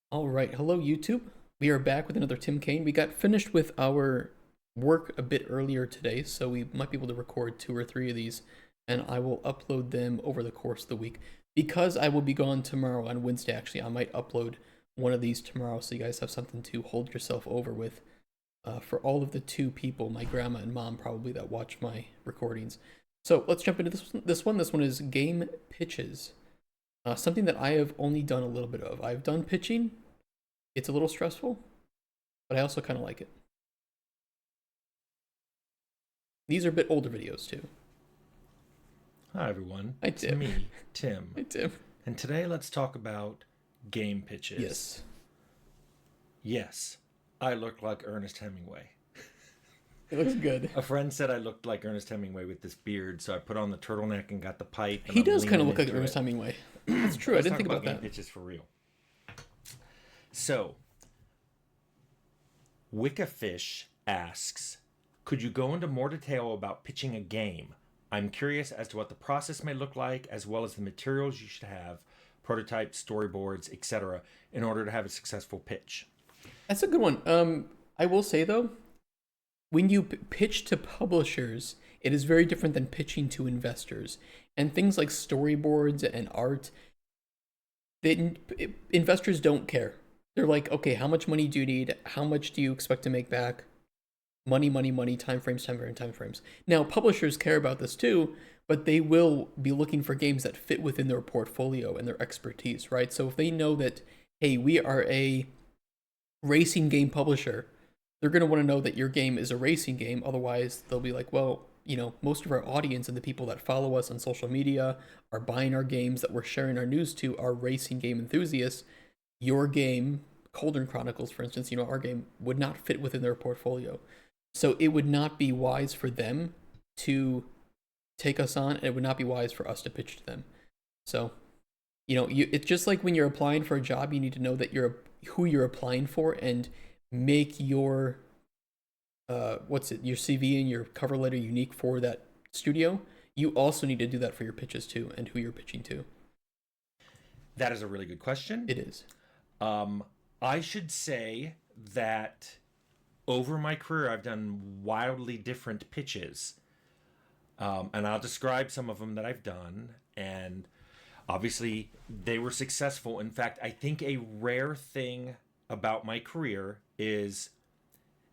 All right, hello YouTube. We are back with another Tim Cain. We got finished with our work a bit earlier today, so we might be able to record two or three of these, and I will upload them over the course of the week. Because I will be gone tomorrow on Wednesday, actually, I might upload one of these tomorrow so you guys have something to hold yourself over with. For all of the two people, my grandma and mom probably, that watch my recordings. So let's jump into this one. This one is game pitches. Something that I have only done a little bit of. I've done pitching. It's a little stressful, but I also kind of like it. These are a bit older videos too. Hi everyone, Hi it's Tim. me, Tim, Hi Tim. and today let's talk about game pitches. Yes. Yes, I look like Ernest Hemingway. It looks good. A friend said I looked like Ernest Hemingway with this beard, so I put on the turtleneck and got the pipe. And He I'm does kind of leaning look like into Ernest it. Hemingway. That's true. I Let's didn't talk think about game that. pitches for real. So, Wiccafish asks, could you go into more detail about pitching a game? I'm curious as to what the process may look like, as well as the materials you should have, prototypes, storyboards, etc., in order to have a successful pitch. That's a good one. I will say though, when you pitch to publishers, it is very different than pitching to investors. And things like storyboards and art, investors don't care. They're like, okay, how much money do you need? How much do you expect to make back? Money, money, money, time frames, time frames, time frames. Now, publishers care about this too, but they will be looking for games that fit within their portfolio and their expertise, right? So if they know that, hey, we are a racing game publisher, they're going to want to know that your game is a racing game. Otherwise, they'll be like, well, most of our audience and the people that follow us on social media are buying our games that we're sharing our news to are racing game enthusiasts. Your game, Cauldron Chronicles, for instance, our game would not fit within their portfolio. So it would not be wise for them to take us on, and it would not be wise for us to pitch to them. So, it's just like when you're applying for a job, you need to know that who you're applying for and make your your CV and your cover letter unique for that studio. You also need to do that for your pitches too, and who you're pitching to. That is a really good question. It is. Um, I should say that over my career, I've done wildly different pitches. And I'll describe some of them that I've done. And obviously, they were successful. In fact, I think a rare thing about my career is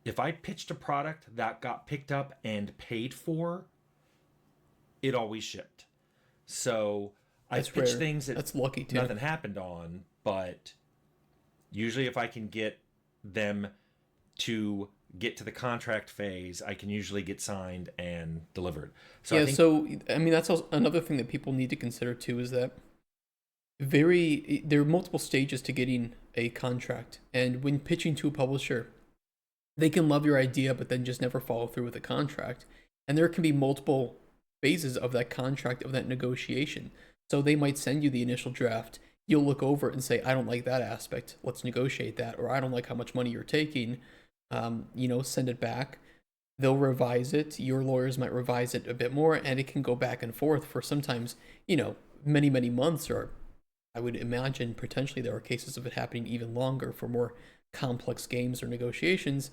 if I pitched a product that got picked up and paid for, it always shipped. So I've That's pitched rare. things that That's lucky too. nothing happened on, but usually if I can get them to get to the contract phase, I can usually get signed and delivered. So Yeah, I think so I mean that's also another thing that people need to consider too is that there are multiple stages to getting a contract. And when pitching to a publisher, they can love your idea but then just never follow through with a contract. And there can be multiple phases of that contract, of that negotiation. So they might send you the initial draft. You'll look over it and say, I don't like that aspect. Let's negotiate that. Or I don't like how much money you're taking. Send it back. They'll revise it. Your lawyers might revise it a bit more, and it can go back and forth for sometimes, many, many months, or I would imagine potentially there are cases of it happening even longer for more complex games or negotiations.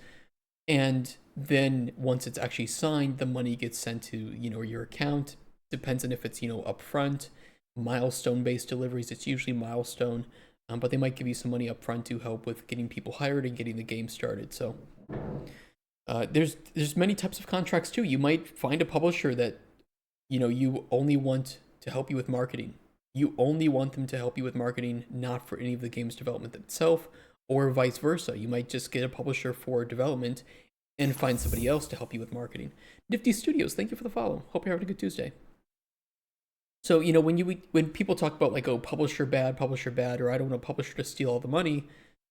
And then once it's actually signed, the money gets sent to, your account. Depends on if it's, upfront, milestone-based deliveries. It's usually milestone, but they might give you some money upfront to help with getting people hired and getting the game started. So there's many types of contracts too. You might find a publisher that you only want to help you with marketing. You only want them to help you with marketing, not for any of the game's development itself, or vice versa. You might just get a publisher for development and find somebody else to help you with marketing. Nifty Studios, thank you for the follow. Hope you're having a good Tuesday. So when people talk about like, oh, publisher bad, or I don't want a publisher to steal all the money,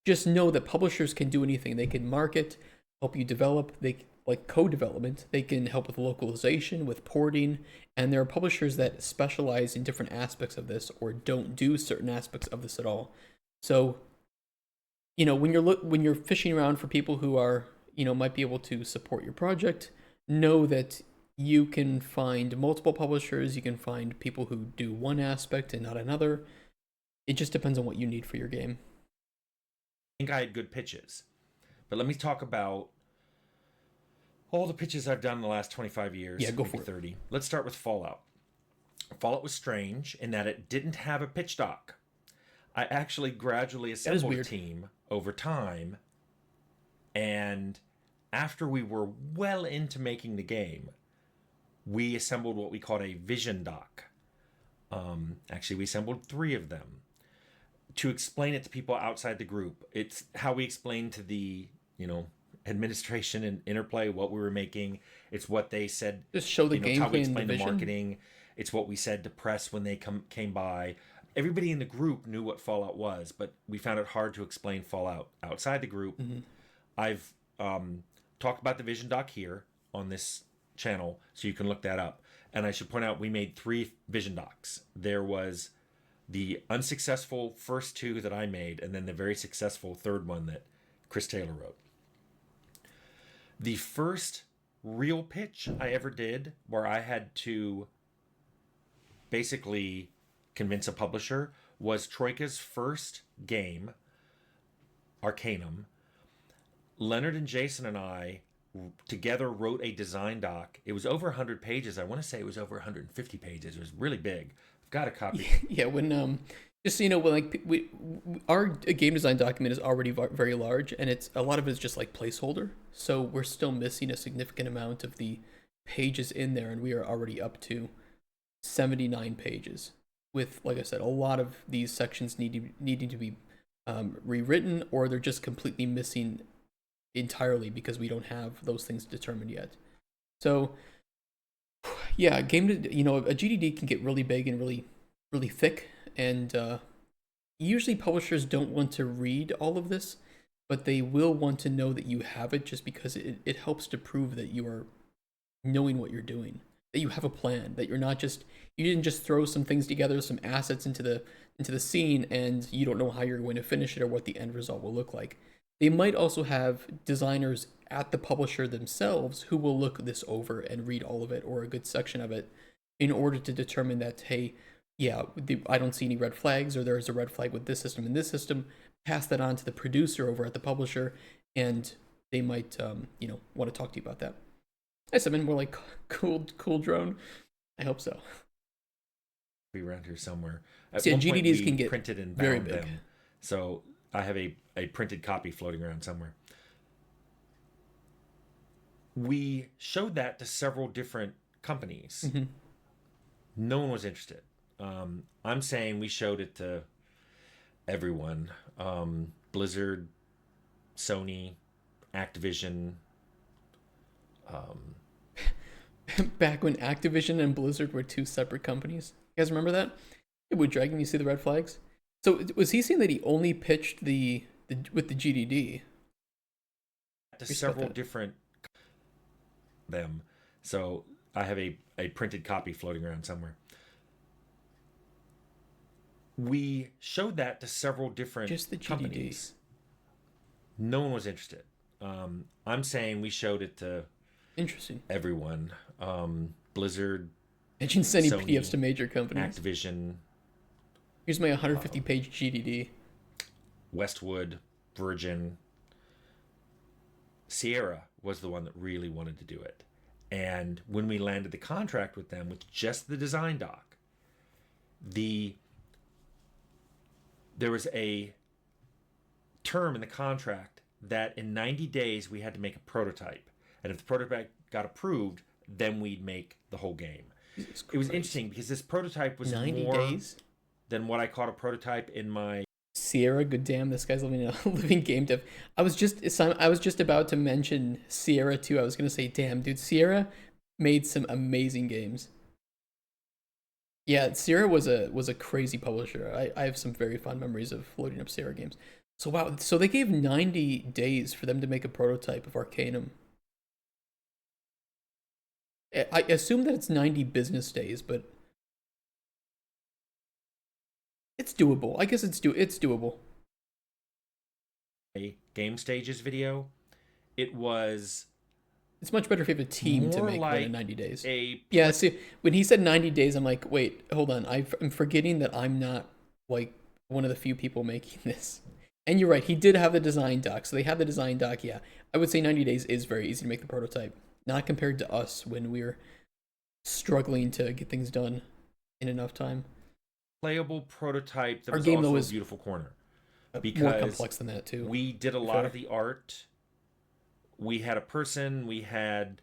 just know that publishers can do anything. They can market, help you develop, they like co-development, they can help with localization, with porting, and there are publishers that specialize in different aspects of this or don't do certain aspects of this at all. So, when you're fishing around for people who are, might be able to support your project, know that you can find multiple publishers, you can find people who do one aspect and not another. It just depends on what you need for your game. think I had good pitches. But let me talk about all the pitches I've done in the last 25 years, Yeah, go maybe for it. 30. Let's start with Fallout. Fallout was strange in that it didn't have a pitch dock. I actually gradually That is assembled a weird. team over time, and after we were well into making the game, we assembled what we called a vision dock. Actually, we assembled 3 of them to explain it to people outside the group. It's how we explained to the, administration and interplay what we were making. It's what they said, Just show the it's how we gameplay and the explained the vision. marketing. It's what we said to press when they came by. Everybody in the group knew what Fallout was, but we found it hard to explain Fallout outside the group. Mm-hmm. I've talked about the vision dock here on this channel, so you can look that up. And I should point out we made 3 vision docks. There was the unsuccessful first 2 that I made, and then the very successful 3rd one that Chris Taylor wrote. The first real pitch I ever did, where I had to basically convince a publisher, was Troika's first game, Arcanum. Leonard and Jason and I together wrote a design doc. It was over 100 pages. I want to say it was over 150 pages. It was really big. I've got a copy. Yeah, when just so you know, when our game design document is already very large, and it's a lot of it is just like placeholder. So we're still missing a significant amount of the pages in there, and we are already up to 79 pages. With, like I said, a lot of these sections needing to be rewritten, or they're just completely missing entirely because we don't have those things determined yet. So yeah, a GDD can get really big and really thick, and usually publishers don't want to read all of this, but they will want to know that you have it, just because it helps to prove that you are knowing what you're doing, that you have a plan, that you didn't just throw some things together, some assets into the scene, and you don't know how you're going to finish it or what the end result will look like. They might also have designers at the publisher themselves who will look this over and read all of it, or a good section of it, in order to determine that, hey, yeah, I don't see any red flags, or there's a red flag with this system and this system. Pass that on to the producer over at the publisher, and they might want to talk to you about that. I summon more like cool drone. I hope so. Be around here somewhere. So yeah, GDDs can get printed and very bound big. them. So I have a printed copy floating around somewhere. We showed that to several different companies. Mm-hmm. No one was interested. I'm saying we showed it to everyone. Blizzard, Sony, Activision. Back when Activision and Blizzard were 2 separate companies. You guys remember that? Hey, would Dragon, you see the red flags? So was he saying that he only pitched with the GDD? To several different them. So I have a printed copy floating around somewhere. We showed that to several different Just the GDD. companies. No one was interested. I'm saying we showed it to Interesting. everyone. Blizzard, Imagine sending Sony, PDFs to major companies. Activision. Here's my 150-page GDD. Westwood, Virgin. Sierra was the one that really wanted to do it. And when we landed the contract with them with just the design doc, there was a term in the contract that in 90 days we had to make a prototype. And if the prototype got approved, then we'd make the whole game. It was interesting because this prototype was 90 more days? than what I called a prototype in my Sierra, good damn, this guy's living a living game dev. I was just about to mention Sierra too. I was gonna say, damn, dude, Sierra made some amazing games. Yeah, Sierra was a crazy publisher. I have some very fond memories of loading up Sierra games. So wow, so they gave 90 days for them to make a prototype of Arcanum. I assume that it's 90 business days, but it's doable. I guess it's doable. A game stages video. It's much better if you have a team to make one like in 90 days. Yeah, see, when he said 90 days, I'm like, wait, hold on. I'm forgetting that I'm not like one of the few people making this. And you're right, he did have the design doc. So they had the design doc, yeah. I would say 90 days is very easy to make the prototype. Not compared to us when we're struggling to get things done in enough time. Playable prototype that Our was game, though, also a is beautiful corner more because complex than that, too. we did a lot of the art. We had a person, we had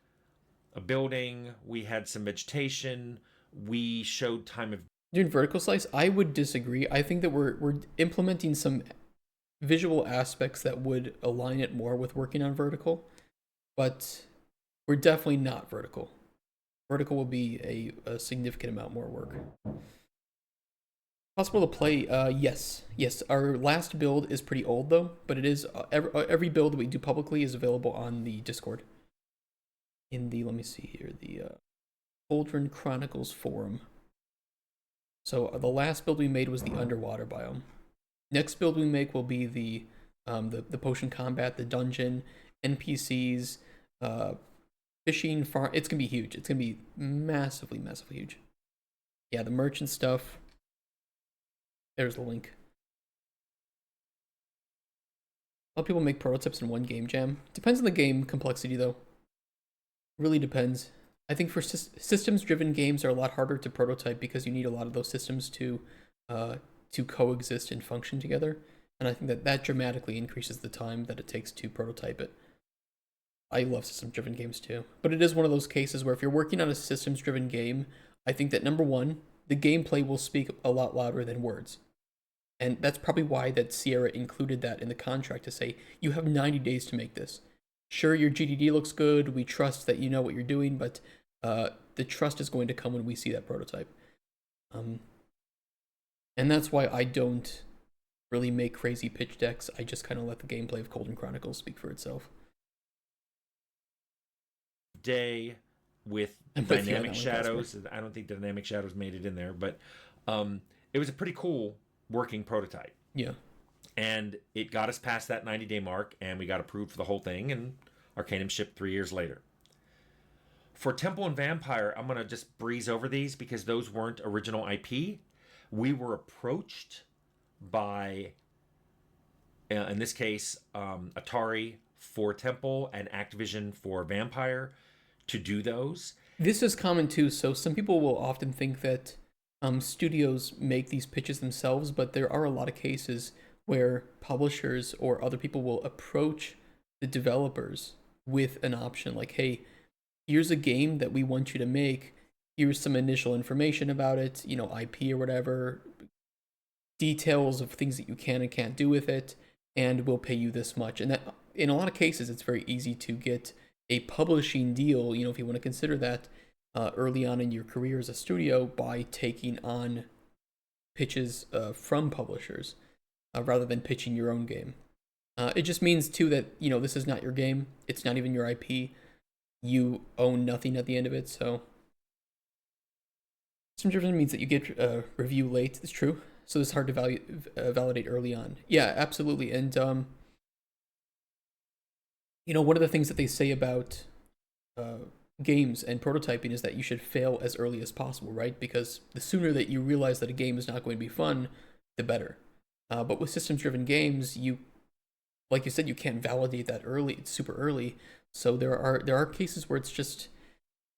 a building, we had some vegetation, we showed time of. Doing vertical slice, I would disagree. I think that we're implementing some visual aspects that would align it more with working on vertical, but we're definitely not vertical. Vertical will be a significant amount more work. Possible to play? Yes, yes. Our last build is pretty old though, but it is every build that we do publicly is available on the Discord. In the, let me see here, the Cauldron Chronicles forum. So the last build we made was the underwater biome. Next build we make will be the potion combat, the dungeon, NPCs, fishing farm. It's gonna be huge. It's gonna be massively, massively huge. Yeah, the merchant stuff. There's the link. A lot of people make prototypes in one game jam. Depends on the game complexity though. Really depends. I think for systems-driven games are a lot harder to prototype because you need a lot of those systems to coexist and function together. And I think that that dramatically increases the time that it takes to prototype it. I love systems-driven games too. But it is one of those cases where if you're working on a systems-driven game, I think that number one, the gameplay will speak a lot louder than words. And that's probably why that Sierra included that in the contract to say, you have 90 days to make this. Sure, your GDD looks good, we trust that you know what you're doing, but the trust is going to come when we see that prototype. And that's why I don't really make crazy pitch decks. I just kind of let the gameplay of Cauldron Chronicles speak for itself. Day with dynamic shadows. I don't think dynamic shadows made it in there, but it was a pretty cool working prototype. Yeah. And it got us past that 90-day mark, and we got approved for the whole thing, and Arcanum shipped 3 years later. For Temple and Vampire, I'm going to just breeze over these because those weren't original IP. We were approached by, in this case, Atari for Temple and Activision for Vampire to do those. This is common too, so some people will often think that studios make these pitches themselves, but there are a lot of cases where publishers or other people will approach the developers with an option like, hey, here's a game that we want you to make. Here's some initial information about it, you know, IP or whatever, details of things that you can and can't do with it, and we'll pay you this much. And that, in a lot of cases, it's very easy to get a publishing deal, you know, if you want to consider that early on in your career as a studio by taking on pitches from publishers rather than pitching your own game. It just means too that, you know, this is not your game. It's not even your IP. You own nothing at the end of it. So some difference means that you get a review late. It's true. So it's hard to validate early on. Yeah, absolutely. And you know, one of the things that they say about games and prototyping is that you should fail as early as possible, right? Because the sooner that you realize that a game is not going to be fun, the better. But with systems-driven games, you, like you said, you can't validate that early. It's super early. So there are cases where it's just,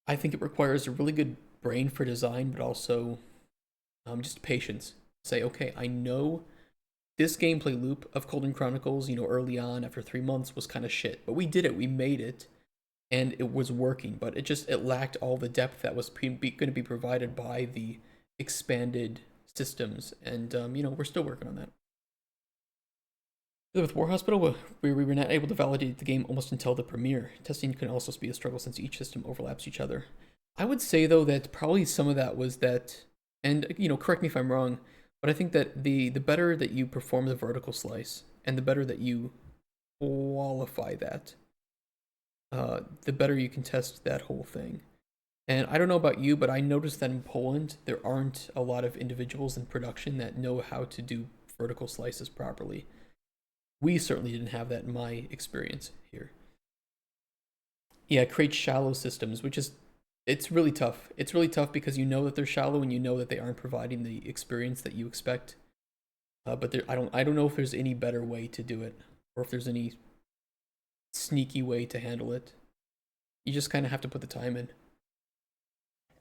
I think it requires a really good brain for design, but also just patience. Say, okay, I know this gameplay loop of Cauldron Chronicles, you know, early on after 3 months was kind of shit, but we did it. We made it. And it was working, but it lacked all the depth that was going to be provided by the expanded systems. And, you know, we're still working on that. With War Hospital, we were not able to validate the game almost until the premiere. Testing can also be a struggle since each system overlaps each other. I would say, though, that probably some of that was that, and, you know, correct me if I'm wrong, but I think that the better that you perform the vertical slice, and the better that you qualify that, the better you can test that whole thing. And I don't know about you, but I noticed that in Poland, there aren't a lot of individuals in production that know how to do vertical slices properly. We certainly didn't have that in my experience here. Yeah, create shallow systems, which is, it's really tough. It's really tough because you know that they're shallow and you know that they aren't providing the experience that you expect. But I don't know if there's any better way to do it, or if there's any sneaky way to handle it. You just kind of have to put the time in.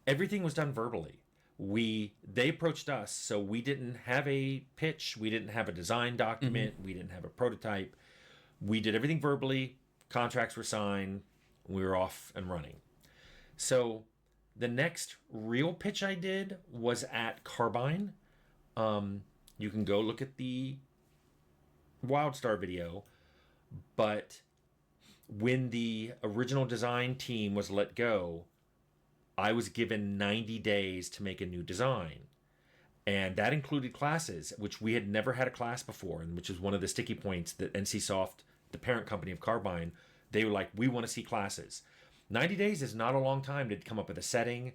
Everything was done verbally. They approached us, so we didn't have a pitch, we didn't have a design Hmm. document, we didn't have a prototype. We did everything verbally. Contracts were signed. We were off and running. So the next real pitch I did was at Carbine. You can go look at the WildStar video, but when the original design team was let go, I was given 90 days to make a new design. And that included classes, which we had never had a class before, and which is one of the sticky points that NCSoft, the parent company of Carbine, they were like, we want to see classes. 90 days is not a long time to come up with a setting,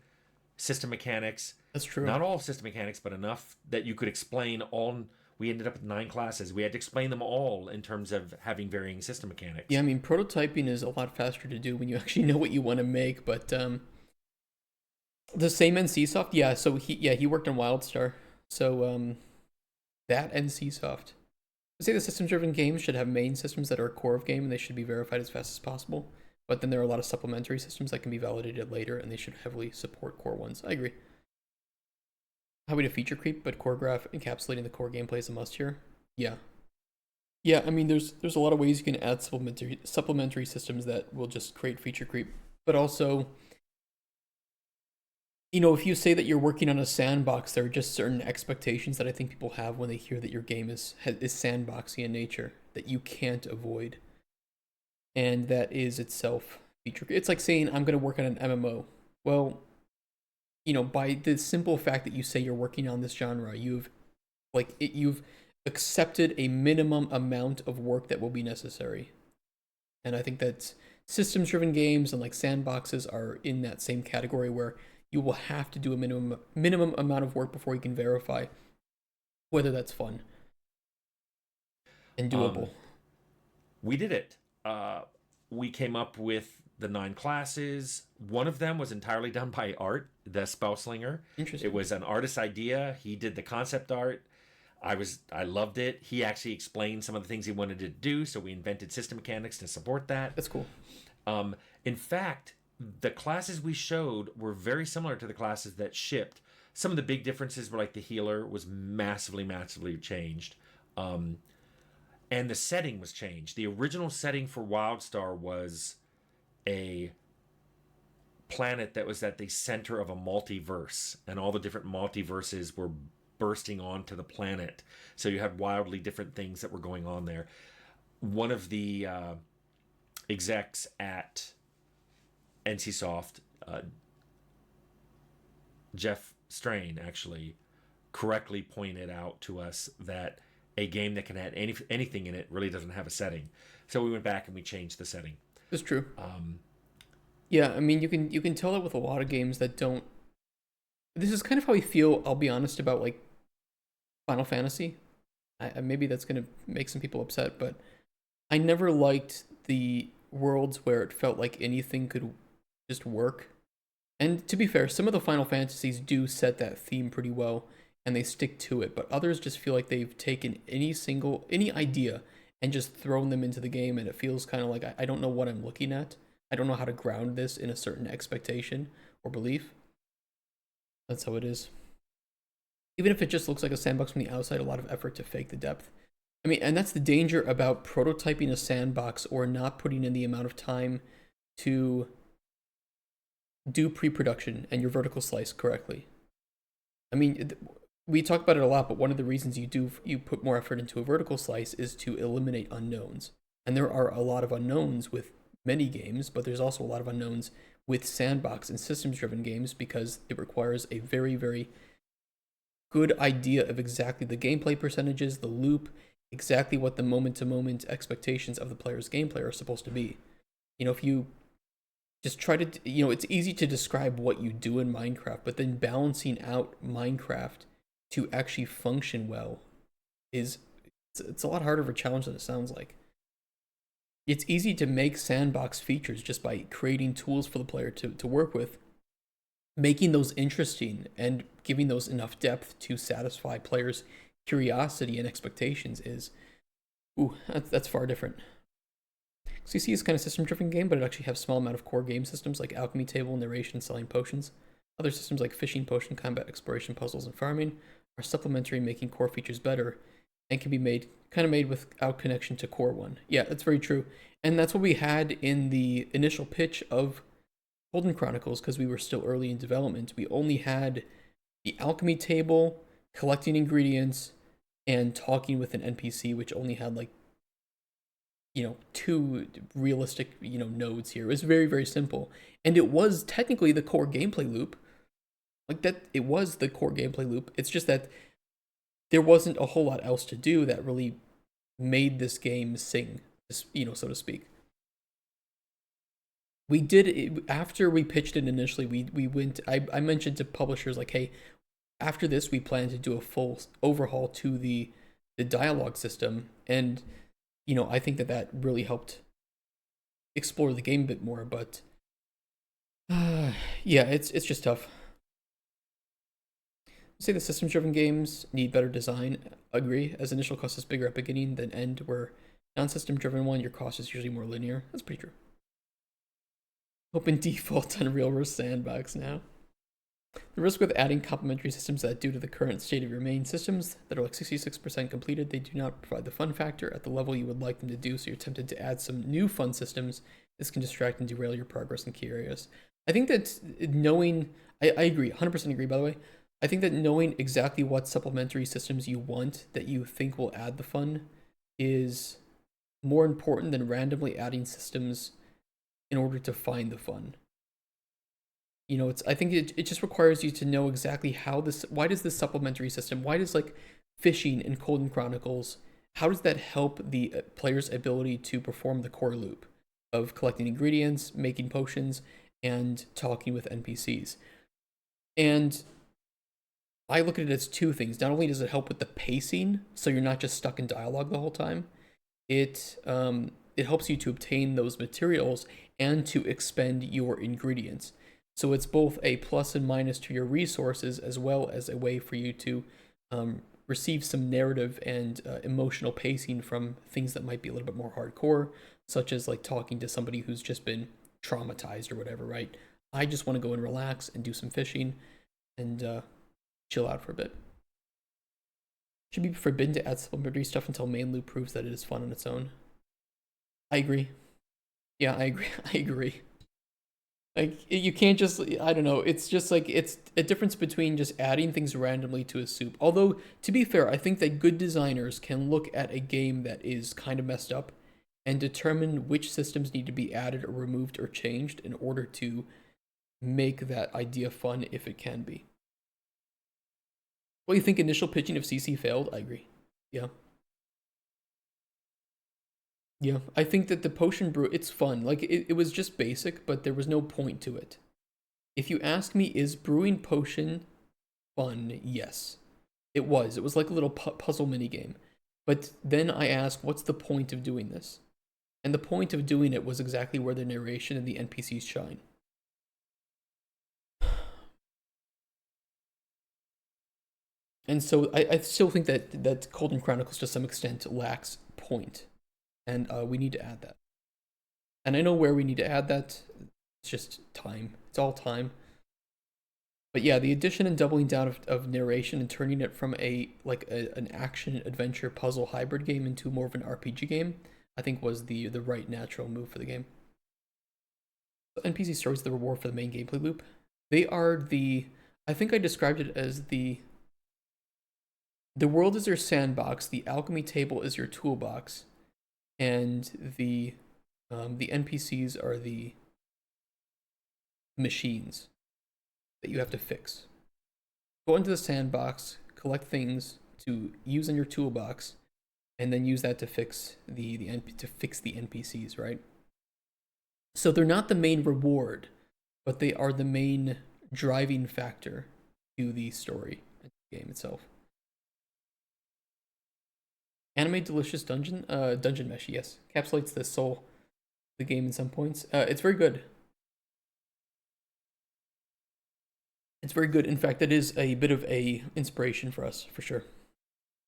system mechanics, That's true. not all system mechanics, but enough that you could explain all. We ended up with 9 classes. We had to explain them all in terms of having varying system Yeah, mechanics. I mean, prototyping is a lot faster to do when you actually know what you want to make. But the same NCSoft, yeah. So he worked on WildStar. So that NCSoft. I say the systems-driven games should have main systems that are a core of game, and they should be verified as fast as possible. But then there are a lot of supplementary systems that can be validated later, and they should heavily support core ones. I agree. How we do feature creep, but core graph encapsulating the core gameplay is a must here. Yeah, yeah. I mean, there's a lot of ways you can add supplementary systems that will just create feature creep, but also, if you say that you're working on a sandbox, there are just certain expectations that I think people have when they hear that your game is sandboxy in nature that you can't avoid, and that is itself feature. It's like saying I'm going to work on an MMO. Well, by the simple fact that you say you're working on this genre, you've accepted a minimum amount of work that will be necessary. And I think that systems driven games and like sandboxes are in that same category where you will have to do a minimum amount of work before you can verify whether that's fun and doable. Um, we did it. We came up with the 9 classes. One of them was entirely done by Art, the Spellslinger. It Interesting. was an artist's idea. He did the concept art. I loved it. He actually explained some of the things he wanted to do, so we invented system mechanics to support that. That's cool. Um, in fact, the classes we showed were very similar to the classes that shipped. Some of the big differences were like the healer was massively, massively changed. Um, and the setting was changed. The original setting for Wildstar was a planet that was at the center of a multiverse, and all the different multiverses were bursting onto the planet. So you had wildly different things that were going on there. One of the execs at NCSoft, Jeff Strain, actually correctly pointed out to us that a game that can add anything in it really doesn't have a setting. So we went back and we changed the setting. That's true. Um, Yeah, I mean you can tell that with a lot of games that don't. This is kind of how I feel. I'll be honest about like Final Fantasy. Maybe that's gonna make some people upset, but I never liked the worlds where it felt like anything could just work. And to be fair, some of the Final Fantasies do set that theme pretty well and they stick to it, but others just feel like they've taken any idea and just thrown them into the game and it feels kind of like I don't know what I'm looking at. I don't know how to ground this in a certain expectation or belief. That's how it is. Even if it just looks like a sandbox from the outside, a lot of effort to fake the depth. I mean, and that's the danger about prototyping a sandbox or not putting in the amount of time to do pre-production and your vertical slice correctly. I mean, we talk about it a lot, but one of the reasons you put more effort into a vertical slice is to eliminate unknowns. And there are a lot of unknowns with many games, but there's also a lot of unknowns with sandbox and systems driven games because it requires a very, very good idea of exactly the gameplay percentages, the loop, exactly what the moment to moment expectations of the player's gameplay are supposed to be. If you just try to, it's easy to describe what you do in Minecraft, but then balancing out Minecraft to actually function well is it's a lot harder of a challenge than it sounds like. It's easy to make sandbox features just by creating tools for the player to work with, making those interesting and giving those enough depth to satisfy players curiosity and expectations is, ooh, that's far different. CC is kind of system-driven game, but it actually has a small amount of core game systems like alchemy table, narration, selling potions. Other systems like fishing, potion, combat, exploration, puzzles, and farming are supplementary, making core features better, and can be made without connection to core one. Yeah, that's very true, and that's what we had in the initial pitch of Golden Chronicles because we were still early in development. We only had the alchemy table, collecting ingredients, and talking with an NPC, which only had like two realistic nodes here. It was very very simple, and it was technically the core gameplay loop. Like that, it was the core gameplay loop. It's just that there wasn't a whole lot else to do that really made this game sing, so to speak. We did after we pitched it initially. We went. I mentioned to publishers like, hey, after this we plan to do a full overhaul to the dialogue system, and I think that really helped explore the game a bit more. But yeah, it's just tough. Say the systems-driven games need better design. Agree, as initial cost is bigger at beginning than end, where non-system-driven one, your cost is usually more linear. That's pretty true. Open default on Real Sandbox now. The risk with adding complementary systems that, due to the current state of your main systems that are like 66% completed, they do not provide the fun factor at the level you would like them to do, so you're tempted to add some new fun systems. This can distract and derail your progress in key areas. I think that knowing, I agree, 100% agree by the way. I think that knowing exactly what supplementary systems you want that you think will add the fun is more important than randomly adding systems in order to find the fun. I think it just requires you to know exactly why does this supplementary system, why does like fishing in Golden Chronicles, how does that help the player's ability to perform the core loop of collecting ingredients, making potions, and talking with NPCs? And I look at it as two things. Not only does it help with the pacing, so you're not just stuck in dialogue the whole time, it helps you to obtain those materials and to expend your ingredients. So it's both a plus and minus to your resources, as well as a way for you to receive some narrative and emotional pacing from things that might be a little bit more hardcore, such as like talking to somebody who's just been traumatized or whatever, right? I just want to go and relax and do some fishing and chill out for a bit. Should be forbidden to add supplementary stuff until main loop proves that it is fun on its own. I agree. Yeah, I agree. I agree. Like, you can't just, I don't know, it's just like, it's a difference between just adding things randomly to a soup. Although, to be fair, I think that good designers can look at a game that is kind of messed up and determine which systems need to be added or removed or changed in order to make that idea fun if it can be. Well, you think initial pitching of CC failed? I agree. Yeah. Yeah, I think that the potion brew, it's fun. Like, it was just basic, but there was no point to it. If you ask me, is brewing potion fun? Yes. It was. It was like a little puzzle mini game. But then I asked, what's the point of doing this? And the point of doing it was exactly where the narration and the NPCs shine. And so I still think that Golden Chronicles to some extent lacks point. And we need to add that. And I know where we need to add that. It's just time. It's all time. But yeah, the addition and doubling down of narration and turning it from an action adventure puzzle hybrid game into more of an RPG game, I think was the right natural move for the game. So NPC stories are the reward for the main gameplay loop. They are I think I described it as the world is your sandbox, the alchemy table is your toolbox, and the NPCs are the machines that you have to fix. Go into the sandbox, collect things to use in your toolbox, and then use that to fix the NPCs, right? So they're not the main reward, but they are the main driving factor to the story and the game itself. Anime Delicious Dungeon Mesh, yes. Encapsulates the soul of the game in some points. It's very good. It's very good. In fact, that is a bit of a inspiration for us, for sure.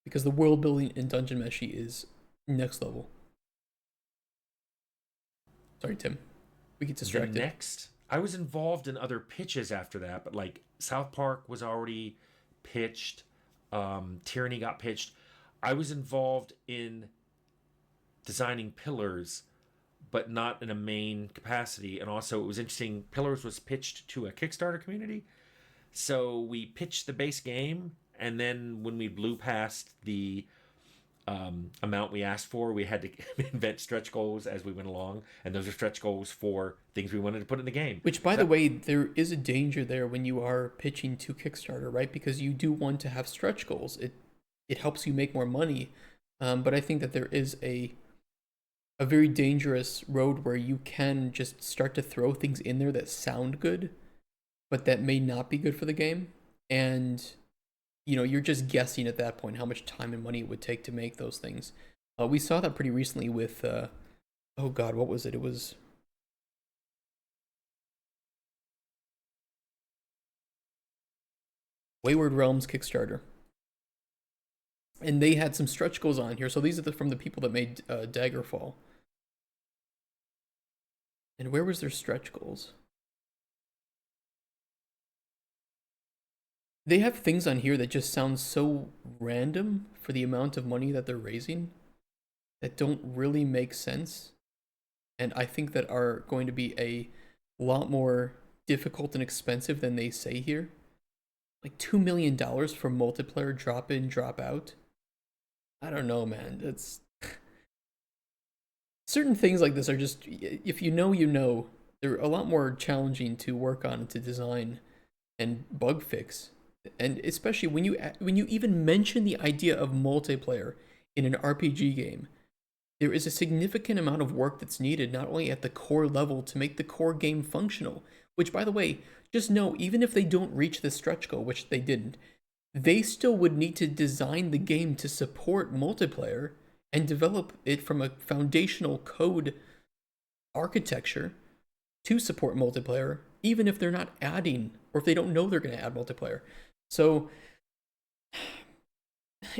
because the world building in Dungeon Meshi is next level. Sorry, Tim. We get The distracted. next, I was involved in other pitches after that, but like South Park was already pitched, Tyranny got pitched. I was involved in designing Pillars, but not in a main capacity. And also, it was interesting. Pillars was pitched to a Kickstarter community, so we pitched the base game, and then when we blew past the amount we asked for, we had to invent stretch goals as we went along, and those are stretch goals for things we wanted to put in the game. Which, by So the that, way, there is a danger there when you are pitching to Kickstarter, right? Because you do want to have stretch goals. It helps you make more money, but I think that there is a very dangerous road where you can just start to throw things in there that sound good, but that may not be good for the game, and you're just guessing at that point how much time and money it would take to make those things. We saw that pretty recently with oh god, what was it? It was Wayward Realms Kickstarter, and they had some stretch goals on here. So these are from the people that made Daggerfall. And where was their stretch goals? They have things on here that just sound so random for the amount of money that they're raising that don't really make sense, and I think that are going to be a lot more difficult and expensive than they say here. Like $2 million for multiplayer drop in, drop out. I don't know, man. That's certain things like this are just, if you know, they're a lot more challenging to work on, to design and bug fix. And especially when you even mention the idea of multiplayer in an RPG game, there is a significant amount of work that's needed, not only at the core level to make the core game functional, which, by the way, just know, even if they don't reach the stretch goal, which they didn't, they still would need to design the game to support multiplayer and develop it from a foundational code architecture to support multiplayer, even if they're not adding, or if they don't know they're going to add multiplayer. So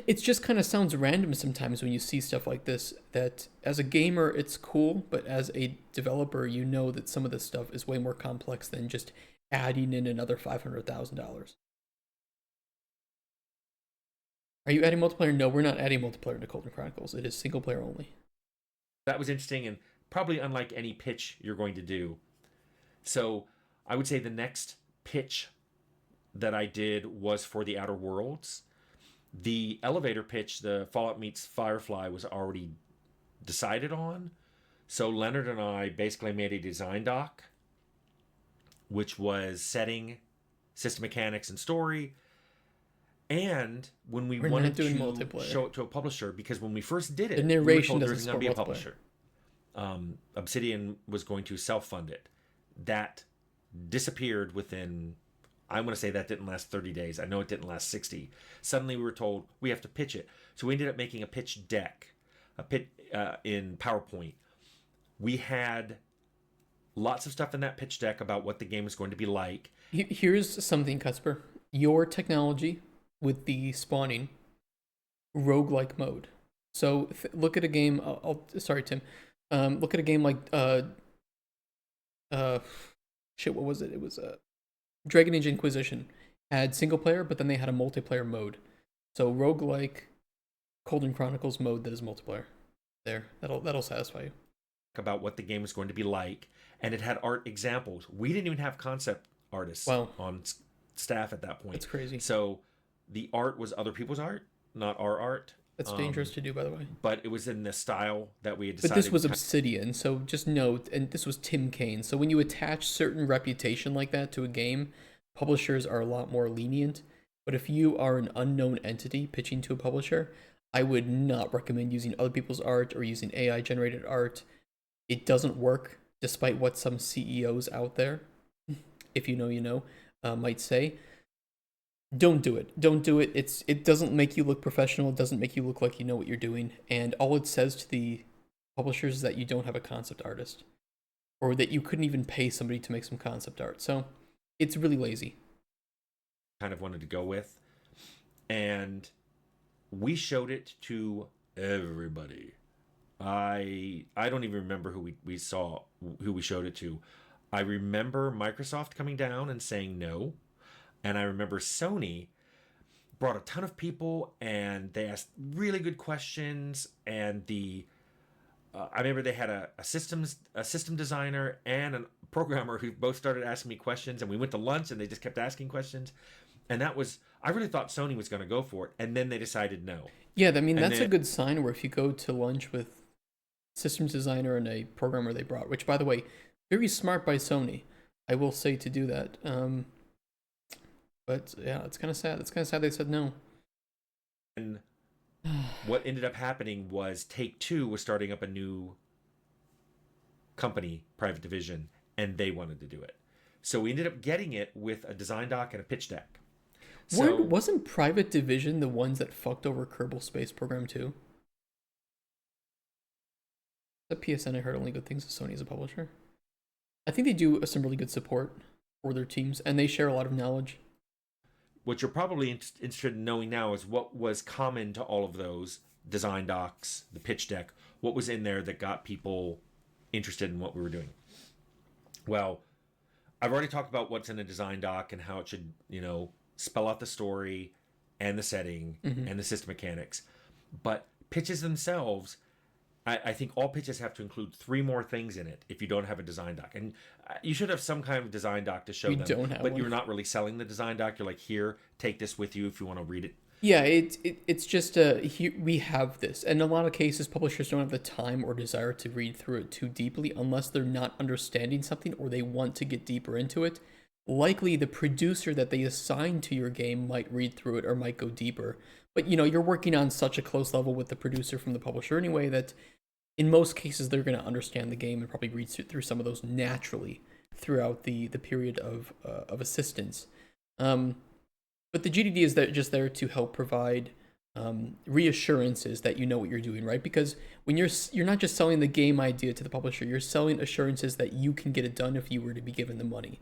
it just kind of sounds random sometimes when you see stuff like this, that as a gamer it's cool, but as a developer you know that some of this stuff is way more complex than just adding in another $500,000. Are you adding multiplayer? No, we're not adding multiplayer to Golden Chronicles. It is single player only. that was interesting and probably unlike any pitch you're going to do. So I would say the next pitch that I did was for the Outer Worlds. The elevator pitch, the Fallout meets Firefly, was already decided on. So Leonard and I basically made a design doc, which was setting, system mechanics, and story. And when we We're not wanted doing to multiplayer. show it to a publisher, because when we first did The it, we were narration told there doesn't was going to support be a multiplayer. publisher. Obsidian was going to self-fund it. That disappeared within, I want to say that didn't last 30 days. I know it didn't last 60. Suddenly we were told we have to pitch it. So we ended up making a pitch deck, in PowerPoint. We had lots of stuff in that pitch deck about what the game was going to be like. Here's something, Cusper. Your technology with the spawning roguelike mode. So look at a game. Sorry, Tim. Look at a game like shit. What was it? It was Dragon Age Inquisition. Had single player, but then they had a multiplayer mode. So roguelike Golden Chronicles mode that is multiplayer. There, that'll satisfy you. About what the game was going to be like, and it had art examples. We didn't even have concept artists Wow. on staff at that point. That's crazy. So the art was other people's art, not our art. That's dangerous to do, by the way. But it was in the style that we had But decided. this was Obsidian, so just note, and this was Tim Cain. So when you attach certain reputation like that to a game, publishers are a lot more lenient. But if you are an unknown entity pitching to a publisher, I would not recommend using other people's art or using AI generated art. It doesn't work, despite what some CEOs out there, if you know, you know, might say. Don't do it. Don't do it. It doesn't make you look professional. It doesn't make you look like you know what you're doing. And all it says to the publishers is that you don't have a concept artist, or that you couldn't even pay somebody to make some concept art. So it's really lazy. Kind of wanted to go with. And We showed it to everybody. I don't even remember we saw who we showed it to. I remember Microsoft coming down and saying no, and I remember Sony brought a ton of people and they asked really good questions. And I remember they had a system designer and a programmer who both started asking me questions, and we went to lunch and they just kept asking questions. And that was, I really thought Sony was going to go for it, and then they decided no. Yeah, I mean And that's a then good sign where if you go to lunch with systems designer and a programmer they brought, which by the way, very smart by Sony, I will say to do that. But yeah, it's kind of sad. It's kind of sad they said no. and what ended up happening was Take Two was starting up a new company, private division, and they wanted to do it. So we ended up getting it with a design doc and a pitch deck. So Wasn't Private Division the ones that fucked over Kerbal Space Program too? At PSN, I heard only good things of Sony as a publisher. I think they do some really good support for their teams, and they share a lot of knowledge. what you're probably interested in knowing now is what was common to all of those design docs, the pitch deck, what was in there that got people interested in what we were doing. Well, I've already talked about what's in a design doc and how it should, spell out the story and the setting Mm-hmm. and the system mechanics. But pitches themselves, I think all pitches have to include 3 more things in it if you don't have a design doc. And you should have some kind of design doc to show We them. don't have but one. you're not really selling the design doc. You're like, here, take this with you if you want to read it. Yeah, it's just we have this, and in a lot of cases, publishers don't have the time or desire to read through it too deeply unless they're not understanding something or they want to get deeper into it. Likely, the producer that they assign to your game might read through it or might go deeper. But you're working on such a close level with the producer from the publisher anyway that in most cases they're going to understand the game and probably read through some of those naturally throughout the period of assistance. But the GDD is just there to help provide reassurances that you know what you're doing, right? Because when you're not just selling the game idea to the publisher, you're selling assurances that you can get it done if you were to be given the money.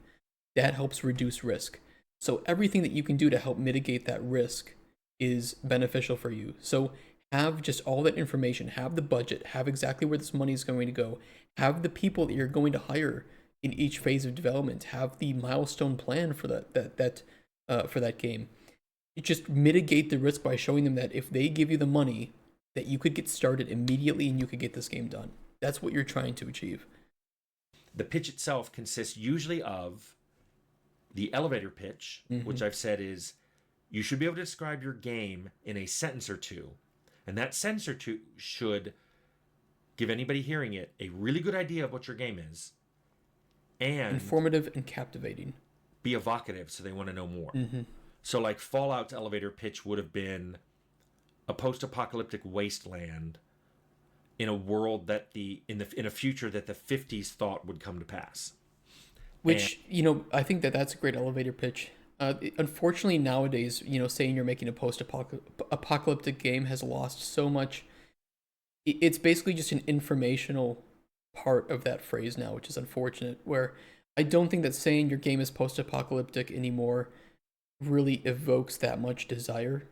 That helps reduce risk. So everything that you can do to help mitigate that risk is beneficial for you. So have just all that information, have the budget, have exactly where this money is going to go, have the people that you're going to hire in each phase of development, have the milestone plan for that game. You just mitigate the risk by showing them that if they give you the money, that you could get started immediately and you could get this game done. That's what you're trying to achieve. The pitch itself consists usually of the elevator pitch, which I've said is you should be able to describe your game in a sentence or two. And that sentence or two should give anybody hearing it a really good idea of what your game is and Informative and captivating. be evocative so they want to know more. So like Fallout's elevator pitch would have been a post-apocalyptic wasteland in a world that in a future that the 50s thought would come to pass. Which, I think that's a great elevator pitch. Unfortunately, nowadays, saying you're making a post-apocalyptic game has lost so much. It's basically just an informational part of that phrase now, which is unfortunate, where I don't think that saying your game is post-apocalyptic anymore really evokes that much desire.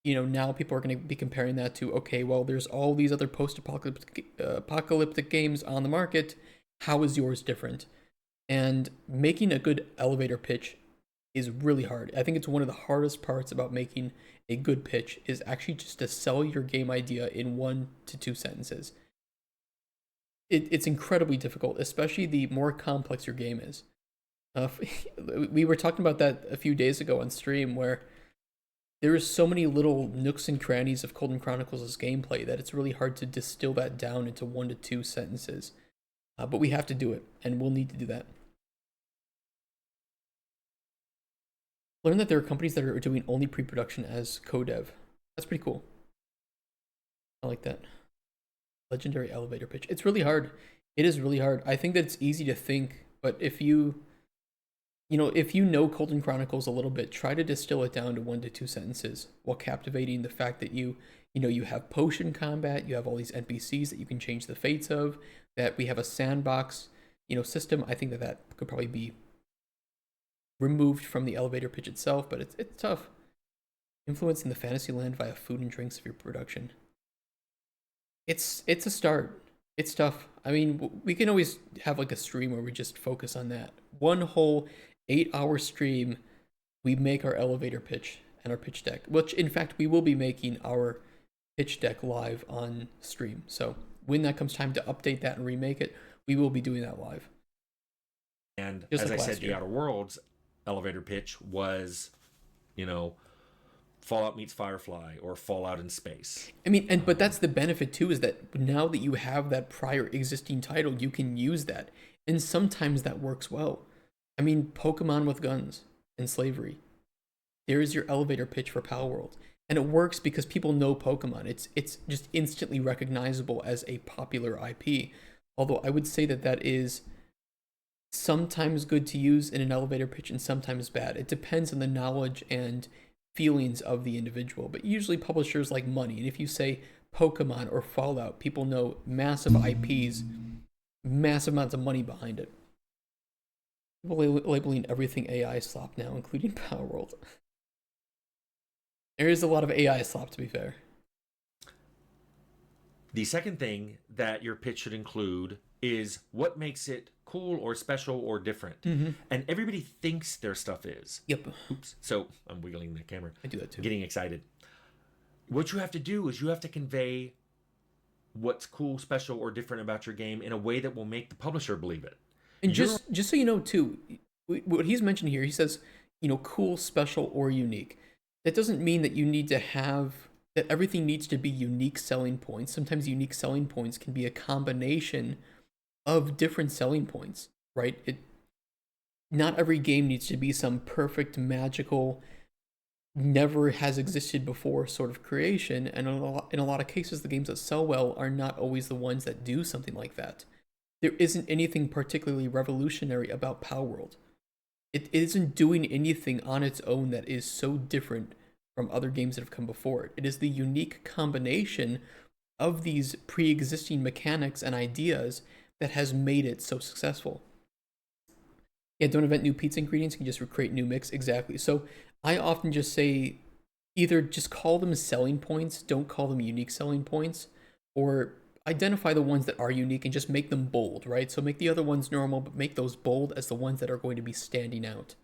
Now people are going to be comparing that to, okay, well, there's all these other post-apocalyptic games on the market. How is yours different? And making a good elevator pitch is really hard. I think it's one of the hardest parts about making a good pitch is actually just to sell your game idea in 1 to 2 sentences. It's incredibly difficult, especially the more complex your game is. We were talking about that a few days ago on stream where there is so many little nooks and crannies of Golden Chronicles' gameplay that it's really hard to distill that down into 1 to 2 sentences. But we have to do it, and we'll need to do that. Learn that there are companies that are doing only pre-production as co-dev. That's pretty cool. I like that. Legendary elevator pitch. It's really hard. It is really hard. I think that it's easy to think, but if you know Golden Chronicles a little bit, try to distill it down to 1 to 2 sentences while captivating the fact that you have potion combat, you have all these NPCs that you can change the fates of, that we have a sandbox, system. I think that could probably be removed from the elevator pitch itself, but it's tough. Influencing the fantasy land via food and drinks of your production. It's a start. It's tough. I mean, we can always have like a stream where we just focus on that. One whole 8 hour stream, we make our elevator pitch and our pitch deck, which in fact we will be making our pitch deck live on stream. So when that comes time to update that and remake it, we will be doing that live. And Just as like I last said, year. the Outer Worlds elevator pitch was, you know, Fallout meets Firefly or Fallout in space. I mean, and but that's the benefit too, is that now that you have that prior existing title, you can use that, and sometimes that works well. I mean, Pokemon with guns and slavery. There's your elevator pitch for Pal World, and it works because people know Pokemon. It's just instantly recognizable as a popular IP. Although I would say that that is sometimes good to use in an elevator pitch and sometimes bad. It depends on the knowledge and feelings of the individual. But usually publishers like money. And if you say Pokemon or Fallout, people know massive IPs, massive amounts of money behind it. People labeling everything AI slop now, including Power World. There is a lot of AI slop, to be fair. The second thing that your pitch should include is what makes it cool or special or different. Mm-hmm. And everybody thinks their stuff is. Yep. Oops. So I'm wiggling the camera. I do that too. Getting excited. What you have to do is you have to convey what's cool, special, or different about your game in a way that will make the publisher believe it. And just so you know too, what he's mentioned here, he says, cool, special, or unique. That doesn't mean that you need to have that everything needs to be unique selling points. Sometimes unique selling points can be a combination of different selling points, right? Not every game needs to be some perfect, magical, never has existed before sort of creation. And in a lot of cases, the games that sell well are not always the ones that do something like that. There isn't anything particularly revolutionary about Power World. It isn't doing anything on its own that is so different from other games that have come before it. It is the unique combination of these pre-existing mechanics and ideas that has made it so successful. Yeah, don't invent new pizza ingredients, you can just recreate new mix. Exactly. So I often just say either just call them selling points, don't call them unique selling points, or identify the ones that are unique and just make them bold, right? So make the other ones normal, but make those bold as the ones that are going to be standing out.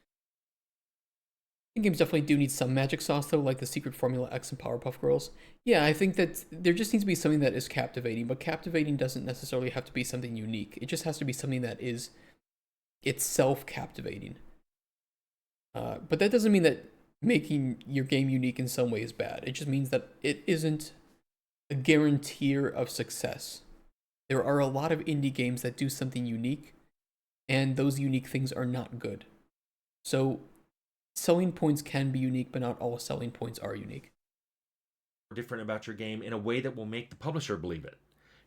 Games definitely do need some magic sauce though, like the Secret Formula X and Powerpuff Girls. Yeah, I think that there just needs to be something that is captivating, but captivating doesn't necessarily have to be something unique. It just has to be something that is itself captivating. But that doesn't mean that making your game unique in some way is bad. It just means that it isn't a guarantor of success. There are a lot of indie games that do something unique, and those unique things are not good. So selling points can be unique, but not all selling points are unique. Different about your game in a way that will make the publisher believe it.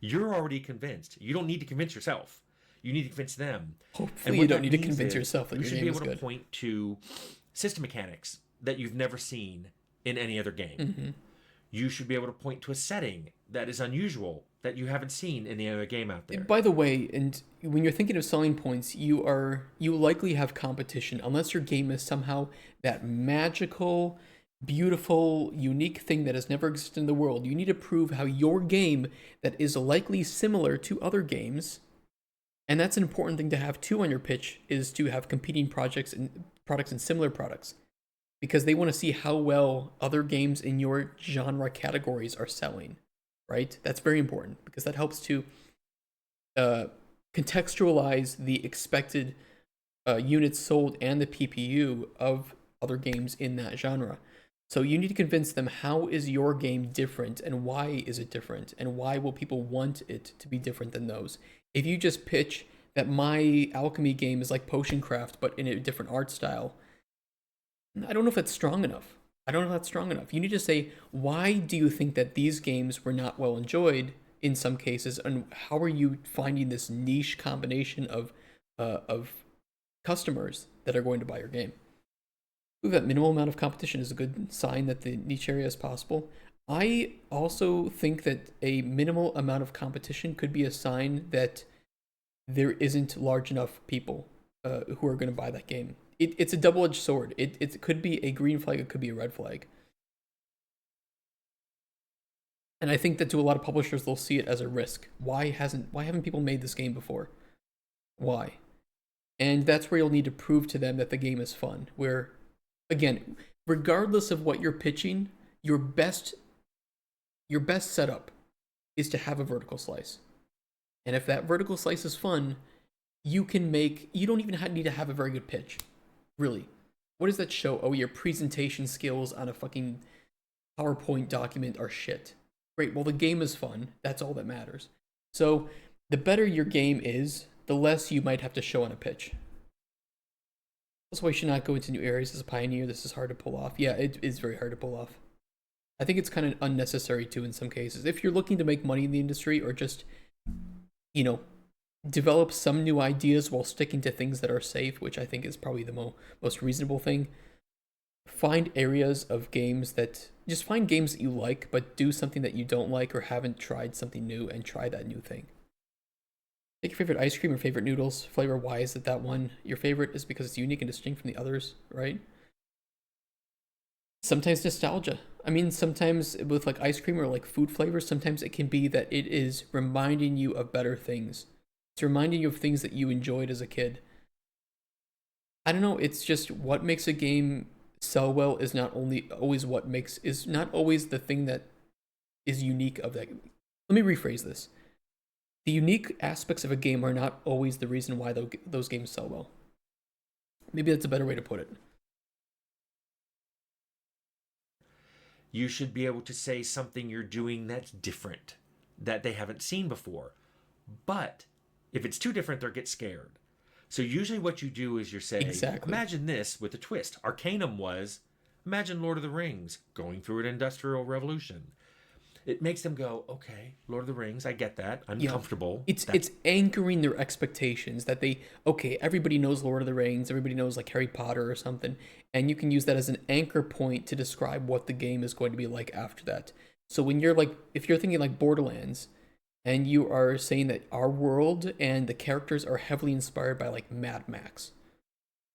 You're already convinced. You don't need to convince yourself. You need to convince them. Hopefully you don't need to convince yourself that your game is good. You should be able to point to system mechanics that you've never seen in any other game. Mm-hmm. You should be able to point to a setting that is unusual that you haven't seen in any other game out there. By the way, and when you're thinking of selling points, you likely have competition unless your game is somehow that magical, beautiful, unique thing that has never existed in the world. You need to prove how your game that is likely similar to other games, and that's an important thing to have too on your pitch, is to have competing products and similar products, because they want to see how well other games in your genre categories are selling, right? That's very important because that helps to contextualize the expected units sold and the PPU of other games in that genre. So you need to convince them, how is your game different and why is it different and why will people want it to be different than those? If you just pitch that my alchemy game is like potion craft but in a different art style, I don't know if that's strong enough. You need to say, why do you think that these games were not well enjoyed in some cases, and how are you finding this niche combination of customers that are going to buy your game? That minimal amount of competition is a good sign that the niche area is possible. I also think that a minimal amount of competition could be a sign that there isn't large enough people who are going to buy that game. It's a double-edged sword. It could be a green flag, it could be a red flag. And I think that to a lot of publishers, they'll see it as a risk. Why haven't people made this game before? Why? And that's where you'll need to prove to them that the game is fun. Where, again, regardless of what you're pitching, your best setup is to have a vertical slice. And if that vertical slice is fun, you don't even need to have a very good pitch. Really. What does that show? Oh, your presentation skills on a fucking PowerPoint document are shit. Great. Well, the game is fun. That's all that matters. So, the better your game is, the less you might have to show on a pitch. That's why you should not go into new areas as a pioneer. This is hard to pull off. Yeah, it is very hard to pull off. I think it's kind of unnecessary too in some cases. If you're looking to make money in the industry or just, you know, develop some new ideas while sticking to things that are safe, which I think is probably the most reasonable thing. Find areas of games that just find games that you like, but do something that you don't like or haven't tried something new and try that new thing. Take your favorite ice cream or favorite noodles flavor. Why is it that one your favorite? Is because it's unique and distinct from the others, right? Sometimes nostalgia. I mean, sometimes with like ice cream or like food flavors, sometimes it can be that it is reminding you of better things. It's reminding you of things that you enjoyed as a kid. I don't know, it's just what makes a game sell well is not only always is not always the thing that is unique of that. Let me rephrase this. The unique aspects of a game are not always the reason why those games sell well. Maybe that's a better way to put it. You should be able to say something you're doing that's different, that they haven't seen before. But if it's too different, they'll get scared. So usually what you do is you say, Exactly. imagine this with a twist. Arcanum was, imagine Lord of the Rings going through an industrial revolution. It makes them go, okay, Lord of the Rings, I get that. I'm comfortable. It's anchoring their expectations that everybody knows Lord of the Rings, everybody knows like Harry Potter or something, and you can use that as an anchor point to describe what the game is going to be like after that. So when you're like, if you're thinking like Borderlands, and you are saying that our world and the characters are heavily inspired by like Mad Max.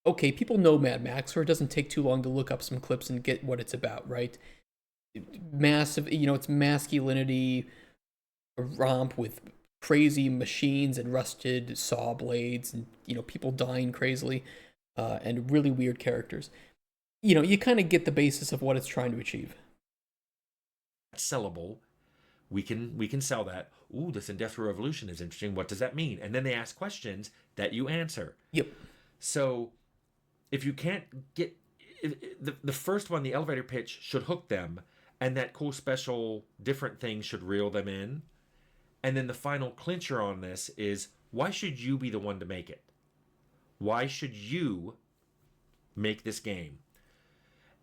Okay, people know Mad Max, or it doesn't take too long to look up some clips and get what it's about, right? Massive, it's masculinity, a romp with crazy machines and rusted saw blades, and people dying crazily, and really weird characters. You kind of get the basis of what it's trying to achieve. Sellable. We can sell that. Ooh, this Industrial Revolution is interesting. What does that mean? And then they ask questions that you answer. Yep. So if you can't get the first one, the elevator pitch should hook them, and that cool special different thing should reel them in. And then the final clincher on this is, why should you be the one to make it? Why should you make this game?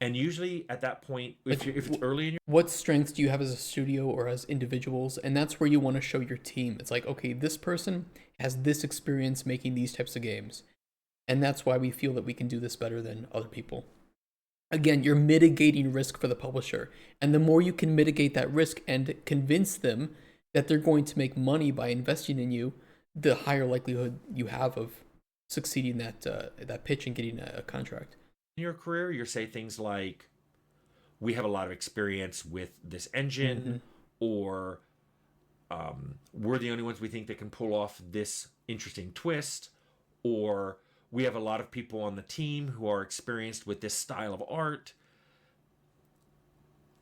And usually at that point, if it's early in your... What strengths do you have as a studio or as individuals? And that's where you want to show your team. It's like, okay, this person has this experience making these types of games. And that's why we feel that we can do this better than other people. Again, you're mitigating risk for the publisher. And the more you can mitigate that risk and convince them that they're going to make money by investing in you, the higher likelihood you have of succeeding that pitch and getting a contract. In your career, you say things like, we have a lot of experience with this engine, or we're the only ones we think that can pull off this interesting twist, or we have a lot of people on the team who are experienced with this style of art.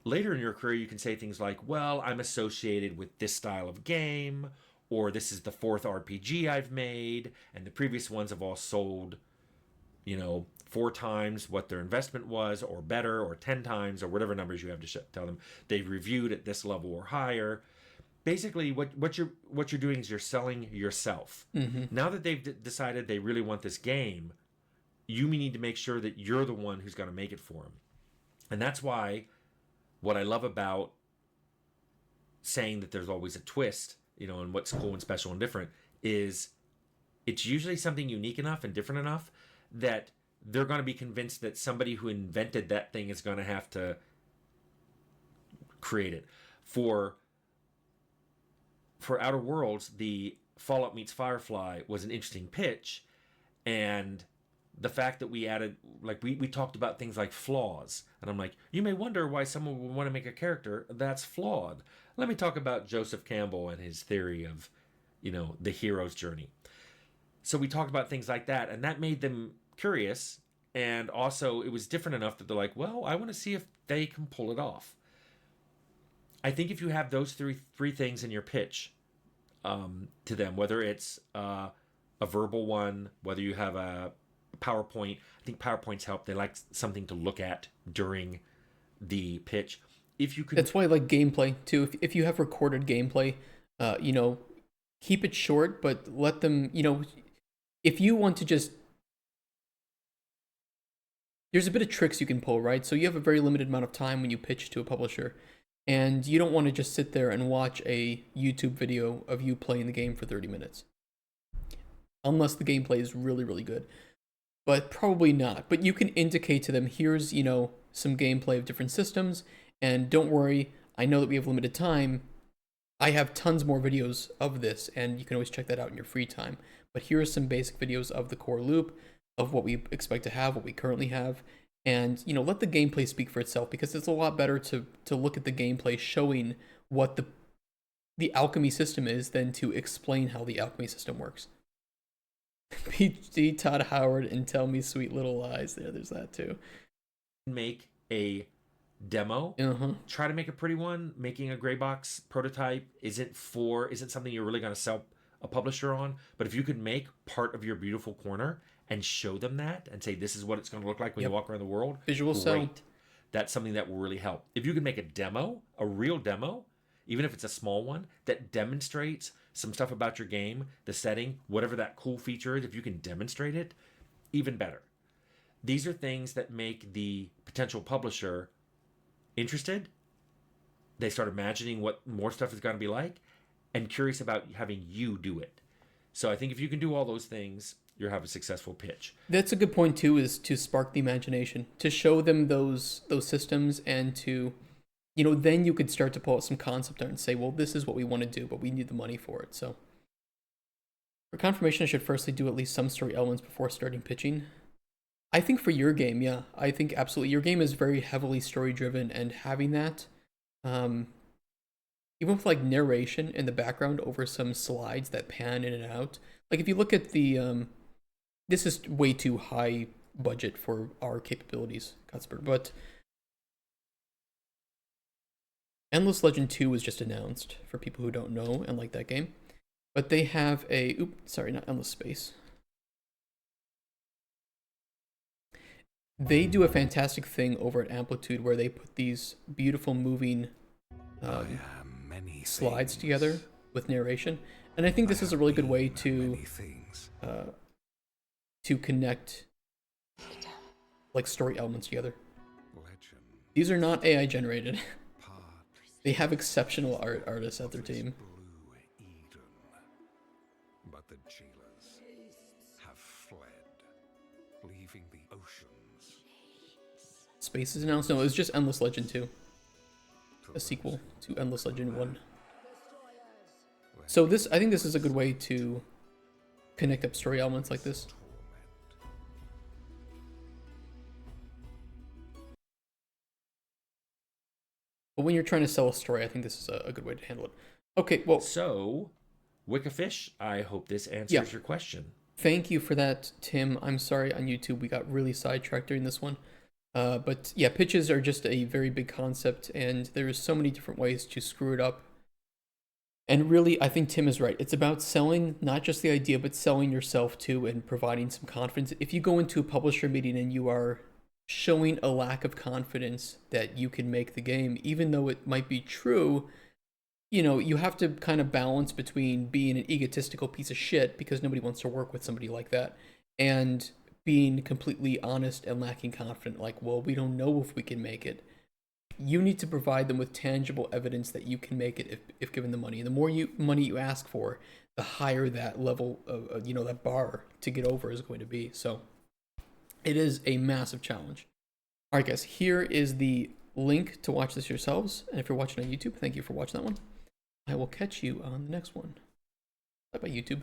Later in your career, you can say things like, well, I'm associated with this style of game, or this is the fourth RPG I've made, and the previous ones have all sold, 4 times what their investment was, or better, or 10 times, or whatever numbers you have to tell them. They've reviewed at this level or higher. Basically, what you're doing is you're selling yourself. Now that they've decided they really want this game, you need to make sure that you're the one who's going to make it for them. And that's why what I love about saying that there's always a twist, and what's cool and special and different, is it's usually something unique enough and different enough that they're going to be convinced that somebody who invented that thing is going to have to create it. For Outer Worlds, the Fallout meets Firefly was an interesting pitch, and the fact that we added, like, we talked about things like flaws, and I'm like, you may wonder why someone would want to make a character that's flawed. let me talk about Joseph Campbell and his theory of, the hero's journey. So we talked about things like that, and that made them curious. And also, it was different enough that they're like, well, I want to see if they can pull it off. I think if you have those three things in your pitch to them, whether it's a verbal one, whether you have a PowerPoint, I think PowerPoints help. They like something to look at during the pitch. If you could, That's why I like gameplay too. If you have recorded gameplay, you know, keep it short, but let them, if you want to just, there's a bit of tricks you can pull, right? So you have a very limited amount of time when you pitch to a publisher, and you don't want to just sit there and watch a YouTube video of you playing the game for 30 minutes. Unless the gameplay is really, really good. But probably not. But you can indicate to them, here's, some gameplay of different systems, and don't worry, I know that we have limited time. I have tons more videos of this, and you can always check that out in your free time. But here are some basic videos of the core loop, of what we expect to have, what we currently have, and let the gameplay speak for itself, because it's a lot better to look at the gameplay showing what the alchemy system is than to explain how the alchemy system works. PhD Todd Howard and tell me sweet little lies. There's that too. Make a demo. Try to make a pretty one. Making a gray box prototype isn't something you're really going to sell a publisher on. But if you could make part of your beautiful corner and show them that and say, this is what it's going to look like when you walk around the world, visual sell. That's something that will really help. If you can make a demo, a real demo, even if it's a small one, that demonstrates some stuff about your game, the setting, whatever that cool feature is, if you can demonstrate it, even better. These are things that make the potential publisher interested. They start imagining what more stuff is going to be like and curious about having you do it. So I think if you can do all those things, you'll have a successful pitch. That's a good point too, is to spark the imagination, to show them those systems, and to then you could start to pull out some concept art and say, well, this is what we want to do, but we need the money for it. So for confirmation, I should firstly do at least some story elements before starting pitching. I think for your game, yeah, I think absolutely. Your game is very heavily story driven, and having that, even with like narration in the background over some slides that pan in and out. Like if you look at the, this is way too high budget for our capabilities, Cuthbert, but Endless Legend 2 was just announced for people who don't know and like that game. But they have not Endless Space. They do a fantastic thing over at Amplitude where they put these beautiful moving slides together with narration. And I think this is a really good way to connect like story elements together. These are not AI generated. They have exceptional artists at their team. But the jailers have fled, leaving the oceans. Space is announced. No, it was just Endless Legend 2. A sequel to Endless Legend 1. So I think this is a good way to connect up story elements like this. But when you're trying to sell a story, I think this is a good way to handle it. Okay, well. So, Wiccafish, I hope this answers your question. Thank you for that, Tim. I'm sorry on YouTube we got really sidetracked during this one. But yeah, pitches are just a very big concept, and there's so many different ways to screw it up. And really, I think Tim is right. It's about selling not just the idea, but selling yourself too, and providing some confidence. If you go into a publisher meeting and you are showing a lack of confidence that you can make the game, even though it might be true, you have to kind of balance between being an egotistical piece of shit because nobody wants to work with somebody like that, and being completely honest and lacking confidence, like, well, we don't know if we can make it. You need to provide them with tangible evidence that you can make it if given the money. And the more money you ask for, the higher that level of, that bar to get over is going to be. So it is a massive challenge. All right, guys, here is the link to watch this yourselves. And if you're watching on YouTube, thank you for watching that one. I will catch you on the next one. Bye-bye, YouTube.